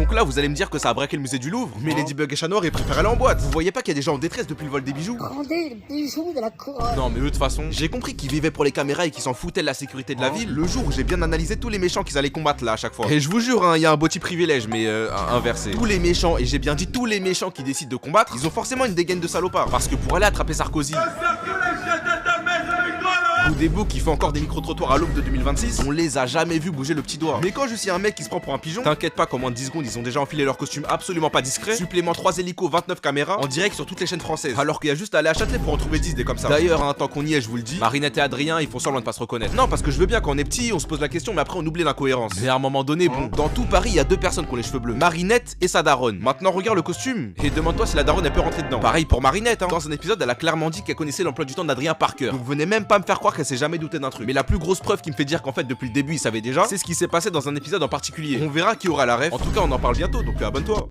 Donc là vous allez me dire que ça a braqué le musée du Louvre, mais Ladybug et Chat Noir ils préfèrent aller en boîte. Vous voyez pas qu'il y a des gens en détresse depuis le vol des bijoux? Rendez le bijou de la couronne. Non mais eux de toute façon, j'ai compris qu'ils vivaient pour les caméras et qu'ils s'en foutaient de la sécurité de la ville le jour où j'ai bien analysé tous les méchants qu'ils allaient combattre là à chaque fois. Et je vous jure, hein, il y a un beau petit privilège mais inversé. Tous les méchants, et j'ai bien dit tous les méchants qui décident de combattre, ils ont forcément une dégaine de salopard. Parce que pour aller attraper Sarkozy ou des boucs qui font encore des micro-trottoirs à l'aube de 2026, on les a jamais vus bouger le petit doigt. Mais quand je suis un mec qui se prend pour un pigeon, t'inquiète pas qu'en moins de 10 secondes ils ont déjà enfilé leur costume absolument pas discret, supplément 3 hélicos, 29 caméras, en direct sur toutes les chaînes françaises. Alors qu'il y a juste à aller à Châtelet pour en trouver 10 des comme ça. D'ailleurs, hein, tant qu'on y est, je vous le dis, Marinette et Adrien ils font semblant de pas se reconnaître. Non, parce que je veux bien quand on est petit, on se pose la question mais après on oublie l'incohérence. Mais à un moment donné, bon, dans tout Paris il y a deux personnes qui ont les cheveux bleus, Marinette et sa daronne. Maintenant regarde le costume et demande-toi si la daronne elle peut rentrer dedans. Pareil pour Marinette, hein. Dans un épisode elle a clairement dit qu'elle connaissait l'emploi du temps d'Adrien par cœur. Donc venez même pas me faire croire qu'elle s'est jamais doutée d'un truc. Mais la plus grosse preuve qui me fait dire qu'en fait depuis le début il savait déjà, c'est ce qui s'est passé dans un épisode en particulier. On verra qui aura la ref. En tout cas on en parle bientôt donc abonne-toi.